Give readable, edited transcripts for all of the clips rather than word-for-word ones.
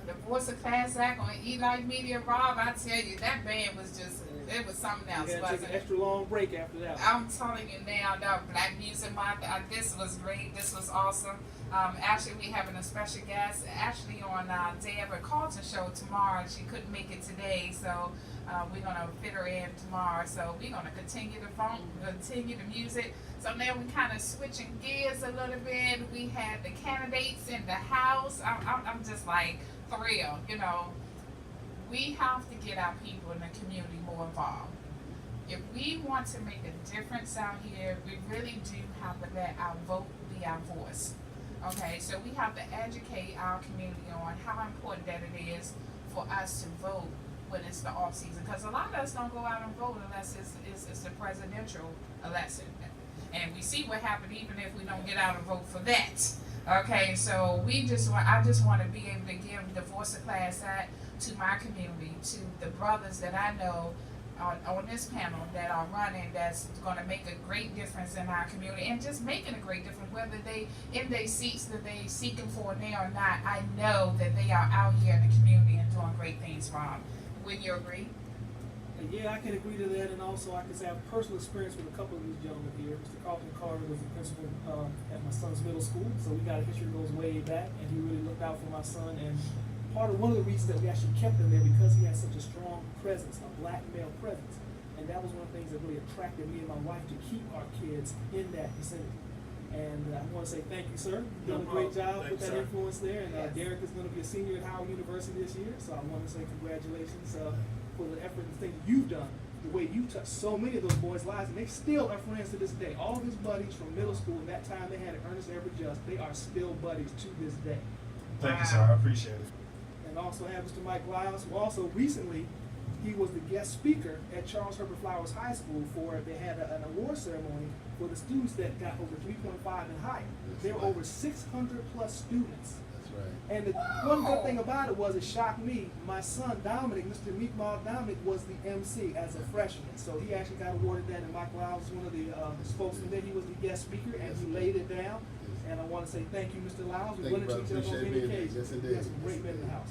The Voice of Class Act on Eli Media, Rob, I tell you, that band was just, it was something else, You had to wasn't take an it? extra long break after that. I'm telling you now, that Black Music Month, this was great, this was awesome. Actually, we having a special guest, actually on Day Ever Carlton show tomorrow. She couldn't make it today, so we're gonna fit her in tomorrow. So we're gonna continue the funk, continue the music. So now we kind of switching gears a little bit. We had the candidates in the house. I'm just like thrilled, you know. We have to get our people in the community more involved. If we want to make a difference out here, we really do have to let our vote be our voice. Okay, so we have to educate our community on how important that it is for us to vote when it's the off season. Because a lot of us don't go out and vote unless it's the presidential election. And we see what happened even if we don't get out and vote for that. Okay, so I just want to be able to give the Voice of Class Act to my community, to the brothers that I know on this panel that are running, that's going to make a great difference in our community, and just making a great difference, whether they in their seats that they seeking for now or not. I know that they are out here in the community and doing great things, Rob. Would you agree? And yeah, I can agree to that, and also I can say I have personal experience with a couple of these gentlemen here. Mr. Carlton Carter was the principal at my son's middle school, so we got a history that goes way back, and he really looked out for my son. And one of the reasons that we actually kept him there because he had such a strong presence, a black male presence, and that was one of the things that really attracted me and my wife to keep our kids in that vicinity. And I want to say thank you, sir. You've done a great job with that influence there. And Derek is going to be a senior at Howard University this year, so I want to say congratulations for the effort and the things you've done, the way you touched so many of those boys' lives, and they still are friends to this day. All of his buddies from middle school, and that time they had at Ernest Everett Just, they are still buddies to this day. Thank you, sir. I appreciate it. And also have Mr. Mike Lyles, who also recently, he was the guest speaker at Charles Herbert Flowers High School they had an award ceremony for the students that got over 3.5 and higher. There were over 600 plus students. That's right. And the one good thing about it was, it shocked me, my son Dominic, Mr. Meekmal Dominic, was the MC as a freshman. So he actually got awarded that, and Mike Lyles was one of the spokesmen there. He was the guest speaker, and he laid it down. And I want to say thank you, Mr. Lyles. We went into each other on many occasions. Yes, We indeed. had some great men in the house.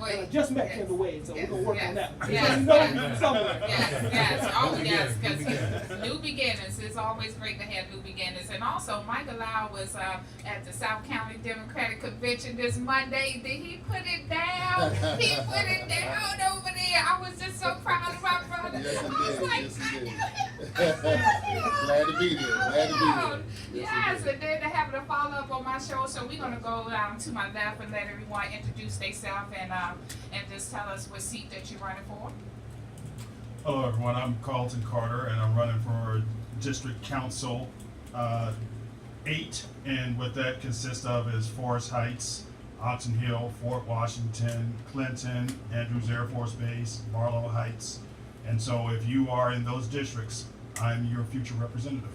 Wait, And I just met Kendall Wade, so we're going to work on that. Yes, You know yes, him somewhere. yes, oh yes, because new beginnings. It's always great to have new beginnings. And also, Michael Lau was at the South County Democratic Convention this Monday. Did he put it down? He put it down over there. I was just so proud of my brother. Yes, I was indeed. like, Yes, I indeed. knew it. Glad to be there. Glad to be there. Yes, indeed. and then to have a follow up on my show, so we're gonna go to my left and let everyone introduce themselves and just tell us what seat that you're running for. Hello, everyone. I'm Carlton Carter, and I'm running for District Council 8, and what that consists of is Forest Heights, Oxon Hill, Fort Washington, Clinton, Andrews Air Force Base, Barlow Heights. And so if you are in those districts, I'm your future representative.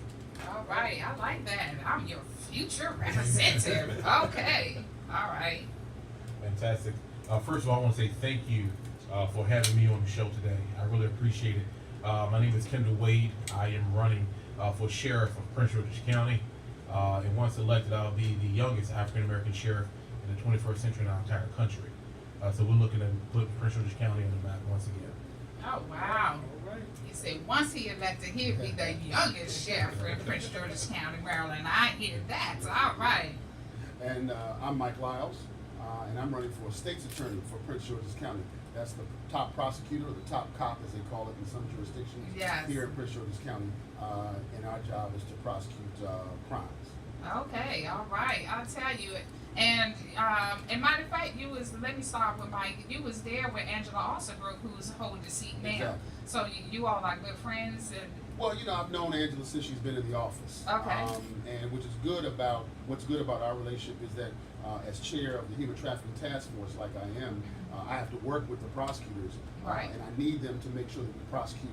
All right, I like that. I'm your future representative. Okay, all right. Fantastic. First of all, I want to say thank you for having me on the show today. I really appreciate it. My name is Kendall Wade. I am running for sheriff of Prince George's County. And once elected, I'll be the youngest African American sheriff in the 21st century in our entire country. So we're looking to put Prince George's County on the map once again. Oh, wow. All right. He said once he elected, he'd be the youngest sheriff in Prince George's County, Maryland. I hear that. All right. And I'm Mike Lyles, and I'm running for state's attorney for Prince George's County. That's the top prosecutor, or the top cop, as they call it in some jurisdictions Yes. here in Prince George's County. And our job is to prosecute crimes. Okay, all right. I'll tell you. And matter of fact, let me start with Mike. You was there with Angela Alsabrook, who's holding the seat now. Exactly. So you all are good friends. And Well, I've known Angela since she's been in the office. Okay. And what's good about our relationship is that as chair of the Human Trafficking Task Force, like I am, I have to work with the prosecutors, Right. and I need them to make sure that we prosecute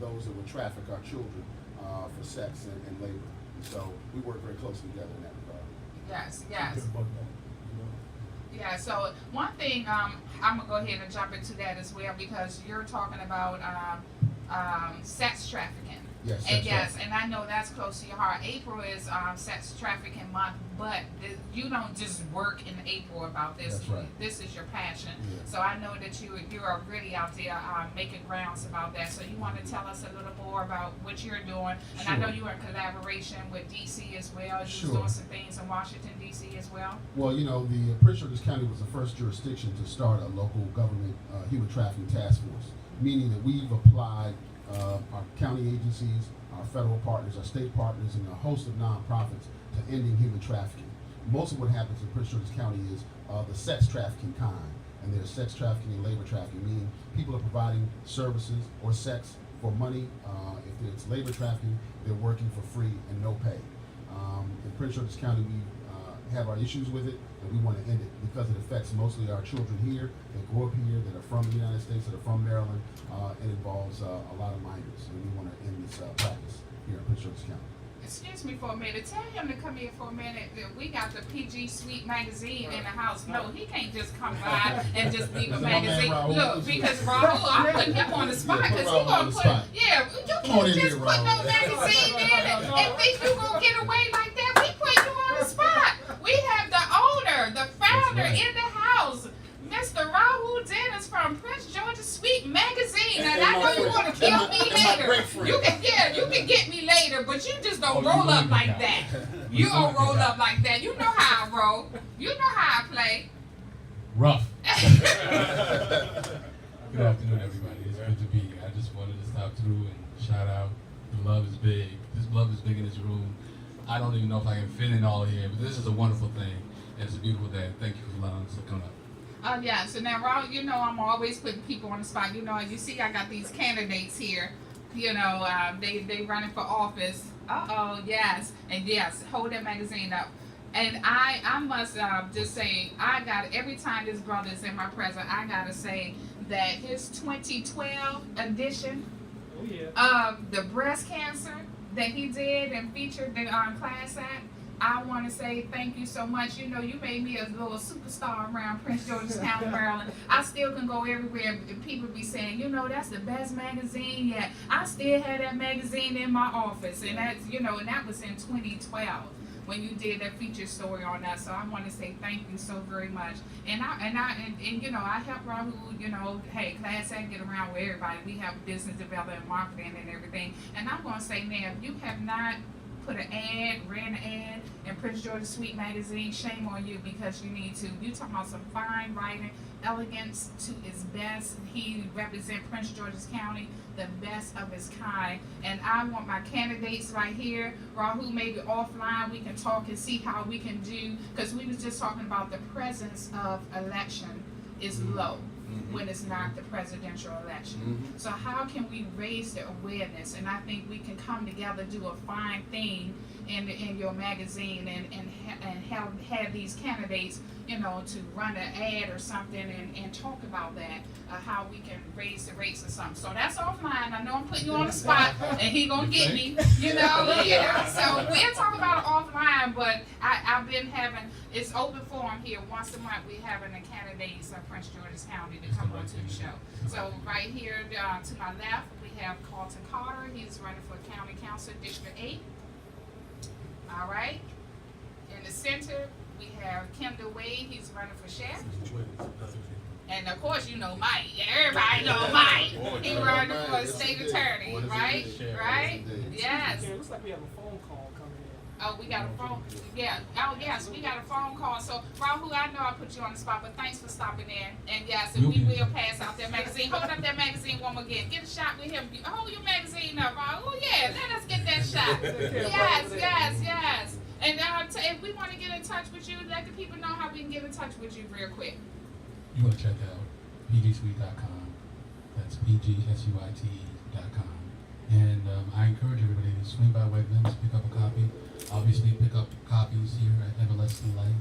those that would traffic our children for sex and labor. And so we work very closely together in that regard. yes, yes. Yeah, so one thing, I'm gonna go ahead and jump into that as well, because you're talking about sex trafficking. Yes, And sex yes, trafficking. and I know that's close to your heart. April is sex trafficking month, but you don't just work in April about this. That's right. This is your passion. Yeah. So I know that you are really out there making grounds about that. So you want to tell us a little more about what you're doing? And I know Sure. you are in collaboration with DC as well. You Sure. was doing some things in Washington DC as well. Well, you know, the Prince George's County was the first jurisdiction to start a local government human trafficking task force, meaning that we've applied our county agencies, our federal partners, our state partners, and a host of nonprofits to ending human trafficking. Most of what happens in Prince George's County is the sex trafficking kind, and there's sex trafficking and labor trafficking, meaning people are providing services or sex for money. If it's labor trafficking, they're working for free and no pay. In Prince George's County, we have our issues with it, and we want to end it because it affects mostly our children here that grow up here, that are from the United States, that are from Maryland, and involves a lot of minors, and we want to end this practice here in Prince George's County. Excuse me for a minute. Tell him to come here for a minute. We got the PG Suite magazine in the house. No, he can't just come by and just leave a So my man magazine. Raul, Look, because Raul, I'm putting him on the spot Yeah, put because Raul he gonna on the put. spot. Yeah, you Come on can't in just here, put Raul. no magazine in and think you gonna get away like that. We put you on the spot. We have the owner, the founder right. in the house. Mr. Raul Dennis from Prince George's Suite Magazine. And And I my know you friend- want to kill and me my- and my later. great friend. You can get me later, but you just don't Oh, roll you up know like that. that. You don't roll up like that. You know how I roll. You know how I play. Rough. Good afternoon, everybody. It's good to be here. I just wanted to stop through and shout out. The love is big. This love is big in this room. I don't even know if I can fit in all here, but this is a wonderful thing, and it's a beautiful day. Thank you for allowing us to come up. Yeah, so now, Raul, you know I'm always putting people on the spot. You know, you see I got these candidates here. You know, they running for office. Yes. And yes, hold that magazine up. And I must just say, I got, every time this brother's in my presence, I got to say that his 2012 edition Oh yeah. of the breast cancer that he did and featured the Class Act, I want to say thank you so much. You know, you made me a little superstar around Prince George's County, Maryland. I still can go everywhere and people be saying, you know, that's the best magazine yet. I still had that magazine in my office, and that's, you know, and that was in 2012 when you did that feature story on that. So I want to say thank you so very much. And you know, I help Raul, you know, hey, Class Act get around with everybody. We have business development, marketing, and everything. And I'm going to say now, if you have not put an ad, ran an ad in Prince George's Suite magazine, shame on you, because you need to. You talking about some fine writing, elegance to its best. He represent Prince George's County, the best of his kind. And I want my candidates right here. Raul, maybe offline we can talk and see how we can do, because we was just talking about the presence of election is low when it's not the presidential election. So how can we raise the awareness? And I think we can come together, do a fine thing in your magazine, and have these candidates, you know, to run an ad or something and talk about that, how we can raise the rates or something. So that's offline. I know I'm putting you on the spot, and he gonna get me, you know. So we'll talk about it offline. But I've been having, it's open forum here once a month. We're having the candidates of Prince George's County to come onto the show. So right here to my left, we have Carlton Carter. He's running for County Council District 8. All right. In the center, we have Kendall Wade. He's running for sheriff. And of course, you know Mike. Everybody know Mike. He running for state attorney, right? Right? Yes. Okay, it looks like we have a phone call coming in. Oh, we got a phone. Yeah. Oh, yes, we got a phone call. So, Raul, I know I put you on the spot, but thanks for stopping in. And yes, and we will pass out that magazine. Hold up that magazine one more again. Get a shot with him. Hold your magazine up, Raul. Yeah, let us get that shot. Yes. And if we want to get in touch with you, let the people know how we can get in touch with you real quick. You want to check out pgsuite.com. That's pgsuite.com. And I encourage everybody to swing by Wegmans, pick up a copy. Obviously, pick up copies here at Everlasting Light.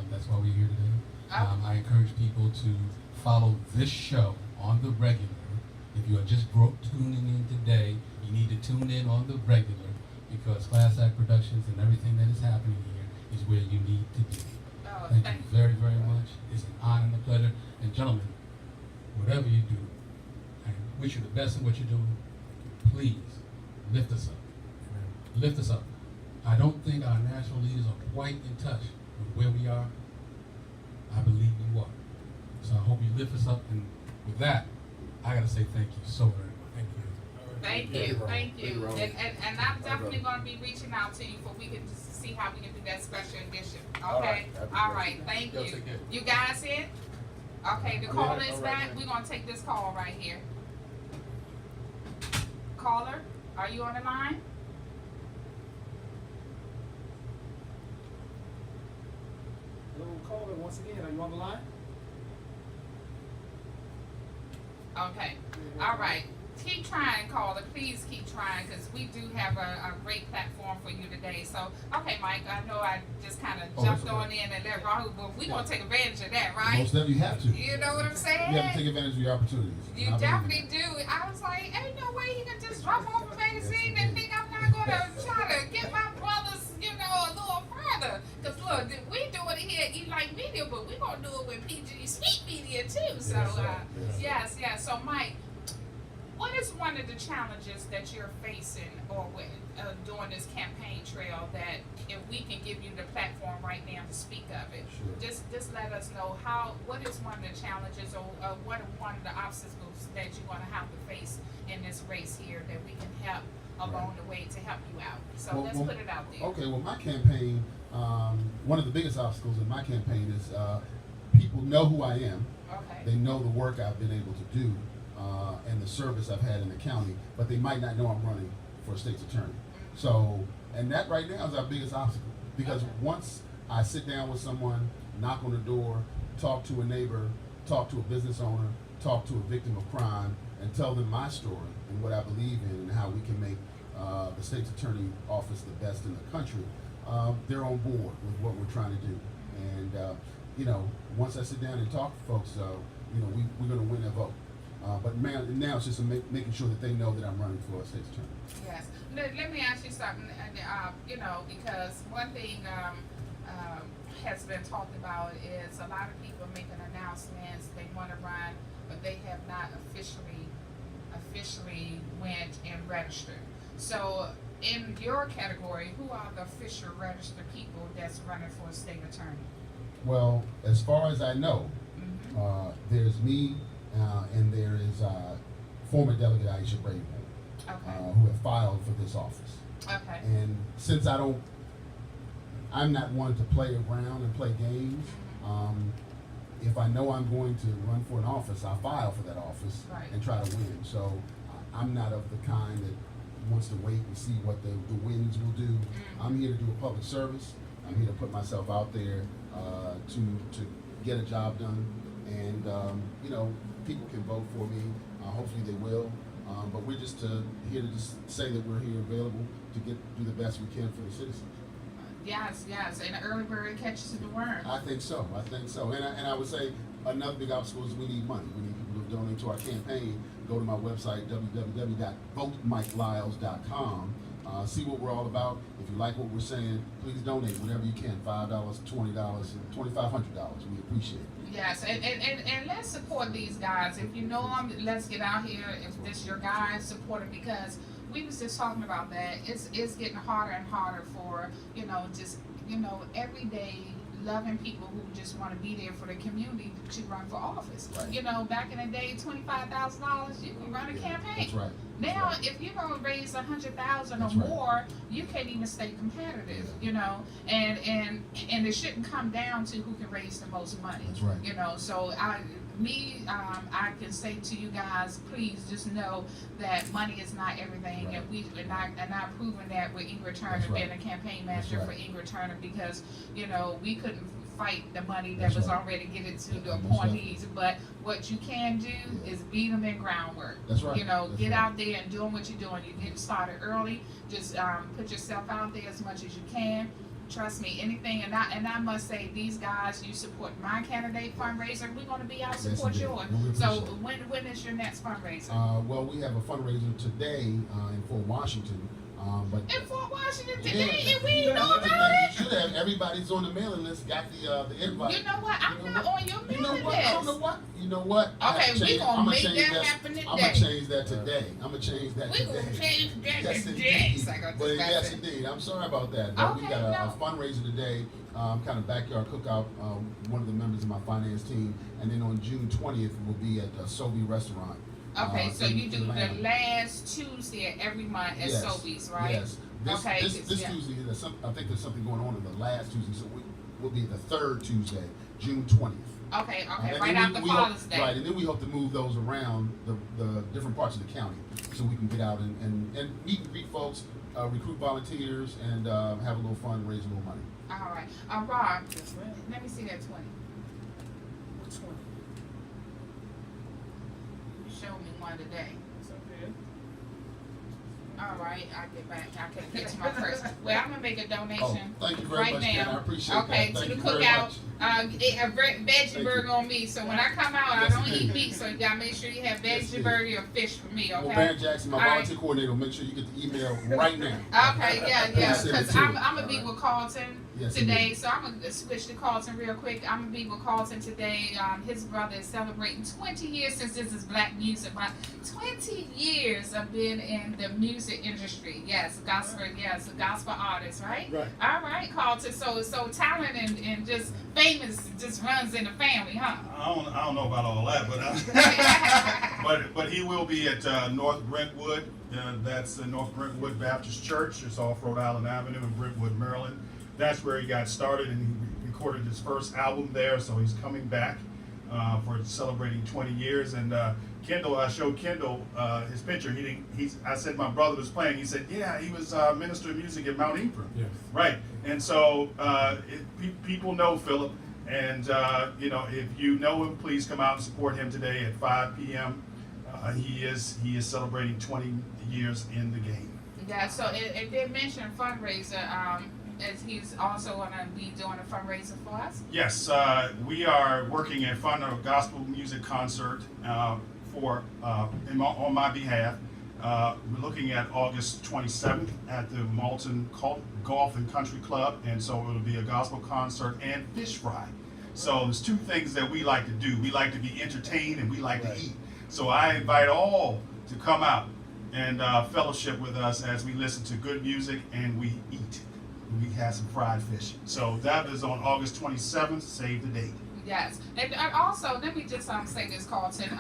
That's why we're here today. I encourage people to follow this show on the regular. If you are just tuning in today, you need to tune in on the regular, because Class Act Productions and everything that is happening here is where you need to be. Thank you very, very much. It's an honor and a pleasure. And gentlemen, whatever you do, I wish you the best in what you're doing. Please lift us up. Lift us up. I don't think our national leaders are quite in touch with where we are. I believe you are. So I hope you lift us up. And with that, I gotta say thank you so very much. Thank you. Thank you, Ron. thank you. Ron. And I'm definitely gonna be reaching out to you for we can just see how we can do that special edition, All right, okay? that'd be All great. right, thank Y'all you. take care. You guys in? Okay, the I'm caller in. is All right, back, man. we're gonna take this call right here. Caller, are you on the line? Hello, caller, once again, are you on the line? Okay, all right. Keep trying, caller. Please keep trying, because we do have a great platform for you today. So, okay, Mike, I know I just kind of Oh, jumped that's okay. on in and let Rahul, but we're going to take advantage of that, right? Most of you have to. You know what I'm saying? You have to take advantage of your opportunities. You And I believe in definitely do. I was like, ain't no way he can just drop off a magazine and think I'm not going to try to get my brothers, you know, a little further. Because, look, we doing it here at E-Like Media, but we're going to do it with PG Sweet Media, too. So, Yes, yes. So, Mike, what is one of the challenges that you're facing or with during this campaign trail that if we can give you the platform right now to speak of it, Sure. just let us know what is one of the challenges or what are one of the obstacles that you're going to have to face in this race here that we can help along the way to help you out. So let's put it out there. Okay, well, my campaign, one of the biggest obstacles in my campaign is people know who I am. Okay. They know the work I've been able to do and the service I've had in the county, but they might not know I'm running for a state's attorney. So, and that right now is our biggest obstacle, because Okay. once I sit down with someone, knock on the door, talk to a neighbor, talk to a business owner, talk to a victim of crime, and tell them my story and what I believe in and how we can make the state's attorney office the best in the country, they're on board with what we're trying to do. And, you know, once I sit down and talk to folks, you know, we're going to win their vote. But man, now it's just making sure that they know that I'm running for a state's attorney. Yes. Let me ask you something, you know, because one thing has been talked about is a lot of people making announcements, they want to run, but they have not officially went and registered. So in your category, who are the official registered people that's running for a state attorney? Well, as far as I know, Mm-hmm. there's me and there is former Delegate Aisha Brady, Okay. who have filed for this office. Okay. And since I'm not one to play around and play games. If I know I'm going to run for an office, I'll file for that office Right. and try to win. So I'm not of the kind that wants to wait and see what the wins will do. I'm here to do a public service. I'm here to put myself out there to get a job done. And, you know, people can vote for me. Hopefully they will. But we're just here to just say that we're here available to do the best we can for the citizens. Yes, and the early bird catches the worm. I think so. And I would say another big obstacle is we need money. We need people to donate to our campaign. Go to my website, www.votemikelyles.com. See what we're all about. If you like what we're saying, please donate whatever you can, $5, $20, $2,500. We appreciate it. Yes, and let's support these guys. If you know them, let's get out here. If this your guy, support them, because we was just talking about that. It's getting harder and harder for, you know, just, you know, everyday loving people who just want to be there for the community to run for office. Right. You know, back in the day, $25,000, you can run a campaign. That's right. Now, That's right. if you're gonna raise 100,000 or That's right. more, you can't even stay competitive. You know, and it shouldn't come down to who can raise the most money. That's right. You know, so I can say to you guys, please just know that money is not everything, Right. and I've proven that with Ingrid Turner That's right. being a campaign manager That's for right. Ingrid Turner, because you know we couldn't fight the money that That's was right. already given to the That's appointees, but what you can do Yeah. is beat them in groundwork. That's right. You know, That's get right. out there and doing what you're doing. You're getting started early. Just put yourself out there as much as you can. Trust me, anything, and I must say, these guys, you support my candidate fundraiser. We're going to be out Yes, support indeed. yours. Well, we So appreciate it. when is your next fundraiser? Well, we have a fundraiser today in Fort Washington. But In Fort Washington Yeah. today, and we ain't know about it. should have. Everybody's on the mailing list. Got the invite. You know what? I'm You know not what? on your You know mailing what? I don't know list. what. You know what? Okay, we gonna make that happen today. I'm gonna change that today. I'm gonna change that We today. gonna change that Yes, today. indeed. But yes, indeed. I'm sorry about that. But we Okay, got a no. fundraiser today, kind of backyard cookout. One of the members of my finance team, and then on June 20th we'll be at the Sobe restaurant. Okay, so in you do the Atlanta. last Tuesday of every month at Yes, Sobeys, right? Yes. This yeah. Tuesday, I think there's something going on in the last Tuesday, so we'll be the third Tuesday, June 20th. Okay, And right then after we Father's hope, Day. Right, and then we hope to move those around the different parts of the county so we can get out and meet and greet folks, recruit volunteers, and have a little fun, raise a little money. All right, Rob, Yes, ma'am. let me see that 20. Which one? You showed me one today. It's up there. All right, I get back. I can get to my purse. Well, I'm gonna make a donation. Oh, thank you very right much, now. Ken. I appreciate Okay, that. to Thank the you very cookout. much. A veggie burger on me. So when I come out, I Yes, don't ma'am. eat meat. So you gotta make sure you have Yes, veggie ma'am. burger or fish for me. Okay. Well, Barry Jackson, my All right. volunteer coordinator, will make sure you get the email right now. Okay, yeah, I'll send it because to I'm you. gonna be All right. with Carlton Yes, today, indeed. so I'm gonna switch to Carlton real quick. I'm gonna be with Carlton today. His brother is celebrating 20 years since this is black music. 20 years of being in the music industry. Yes, gospel. Yes, a gospel artist, right? Right. All right, Carlton. So talent and just famous just runs in the family, huh? I don't know about all that, but he will be at North Brentwood. That's the North Brentwood Baptist Church. It's off Rhode Island Avenue in Brentwood, Maryland. That's where he got started, and he recorded his first album there. So he's coming back for celebrating 20 years. And Kendall, I showed Kendall his picture. I said my brother was playing. He said, yeah, he was minister of music at Mount Ephraim. Yes. Right. And so people know Philip. And, if you know him, please come out and support him today at 5 p.m. He is celebrating 20 years in the game. Yeah, so it did mention fundraiser, as he's also gonna be doing a fundraiser for us. Yes, we are working at fund a gospel music concert on my behalf. We're looking at August 27th at the Malton Golf and Country Club, and so it'll be a gospel concert and fish fry. So there's two things that we like to do. We like to be entertained and we like to eat. So I invite all to come out and fellowship with us as we listen to good music and we eat. We have some fried fish. So that is on August 27th. Save the date. Yes, and also let me just say this, Carlton.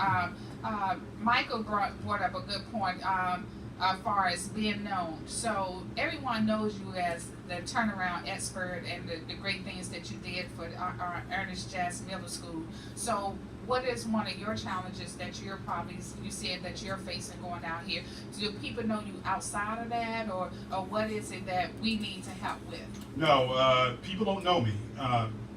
Michael brought up a good point as far as being known. So everyone knows you as the turnaround expert and the great things that you did for our Ernest Jazz Middle School. So what is one of your challenges that you said that you're facing going out here? Do people know you outside of that, or what is it that we need to help with? No, people don't know me.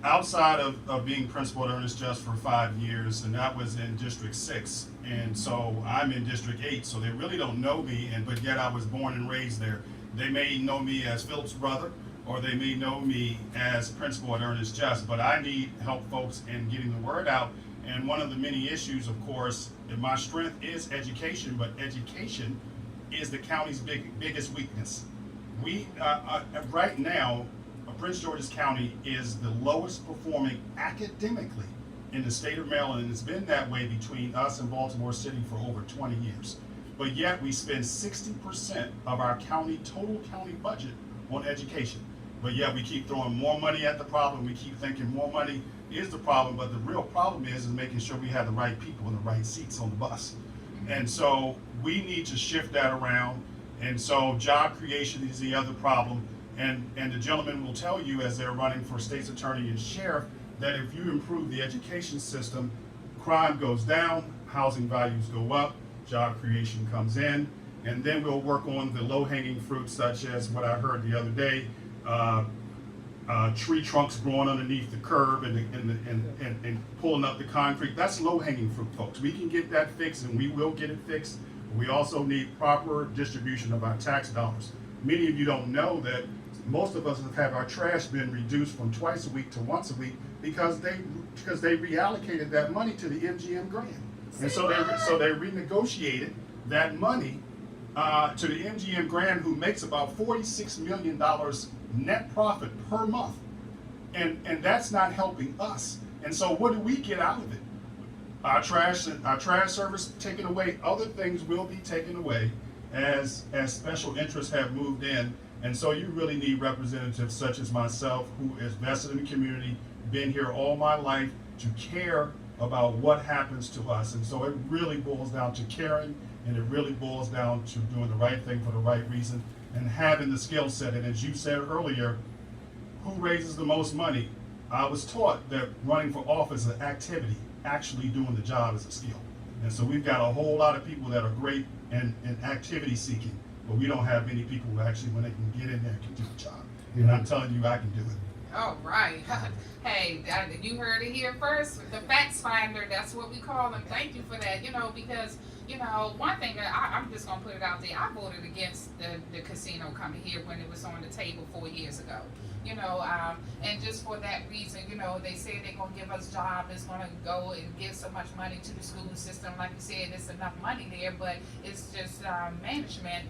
Outside of being principal at Ernest Just for 5 years, and that was in District 6. And so I'm in District 8, so they really don't know me, but yet I was born and raised there. They may know me as Philip's brother, or they may know me as principal at Ernest Just, but I need help, folks, in getting the word out. And one of the many issues, of course, my strength is education, but education is the county's biggest weakness. We, right now, Prince George's County is the lowest performing academically in the state of Maryland, and it's been that way between us and Baltimore City for over 20 years. But yet we spend 60% of our total county budget on education. But yet we keep throwing more money at the problem. We keep thinking more money is the problem, but the real problem is making sure we have the right people in the right seats on the bus. And so we need to shift that around. And so job creation is the other problem. And the gentleman will tell you, as they're running for state's attorney and sheriff, that if you improve the education system, crime goes down, housing values go up, job creation comes in, and then we'll work on the low-hanging fruit, such as what I heard the other day, tree trunks growing underneath the curb and pulling up the concrete. That's low-hanging fruit, folks. We can get that fixed, and we will get it fixed. We also need proper distribution of our tax dollars. Many of you don't know that most of us have our trash bin reduced from twice a week to once a week because they reallocated that money to the MGM grant. And so they renegotiated that money to the MGM grant, who makes about $46 million net profit per month. And that's not helping us. And so what do we get out of it? our trash service taken away. Other things will be taken away as special interests have moved in, and so you really need representatives such as myself, who is vested in the community, been here all my life, to care about what happens to us. And so it really boils down to caring, and it really boils down to doing the right thing for the right reason and having the skill set. And as you said earlier, who raises the most money? I was taught that running for office is an activity. Actually doing the job is a skill. And so we've got a whole lot of people that are great in activity seeking, but we don't have many people who actually, when they can get in there, can do the job. And I'm telling you, I can do it. All right. Hey, you heard it here first. The facts finder, that's what we call them. Thank you for that. Because, one thing that I'm just going to put it out there. I voted against the casino coming here when it was on the table 4 years ago. And just for that reason, they say they're going to give us jobs. It's going to go and give so much money to the school system. Like you said, there's enough money there, but it's just management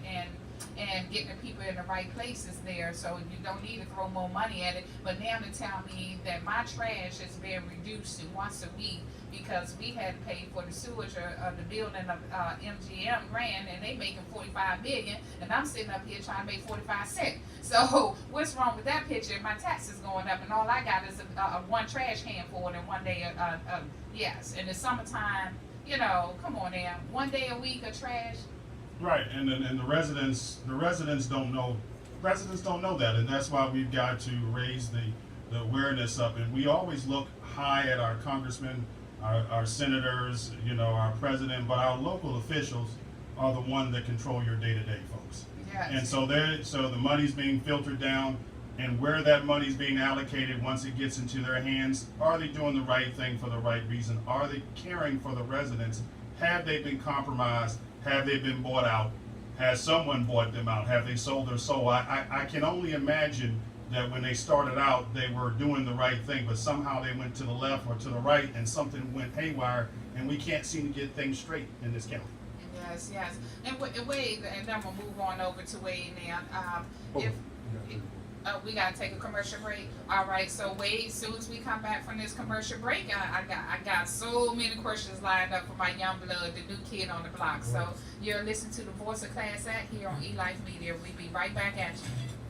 and getting the people in the right places there, so you don't need to throw more money at it. But now to tell me that my trash is being reduced to once a week because we had to pay for the sewage of the building of MGM Grand, and they making $45 million, and I'm sitting up here trying to make 45 cents. So what's wrong with that picture? My taxes going up, and all I got is a one trash can for it, and one day, yes. In the summertime, come on now, 1 day a week of trash. Right, and the residents don't know that, and that's why we've got to raise the awareness up. And we always look high at our congressmen, our senators, our president, but our local officials are the one that control your day-to-day, folks. Yes. And so the money's being filtered down, and where that money's being allocated once it gets into their hands, are they doing the right thing for the right reason? Are they caring for the residents? Have they been compromised? Have they been bought out? Has someone bought them out? Have they sold their soul? I can only imagine that when they started out, they were doing the right thing, but somehow they went to the left or to the right, and something went haywire, and we can't seem to get things straight in this county. Yes. And Wade, and then we'll move on over to Wade now. We gotta take a commercial break. All right, so Wade, as soon as we come back from this commercial break, I got so many questions lined up for my young blood, the new kid on the block. So you're listening to the Voice of Class Act here on eLife Media. We'll be right back at you.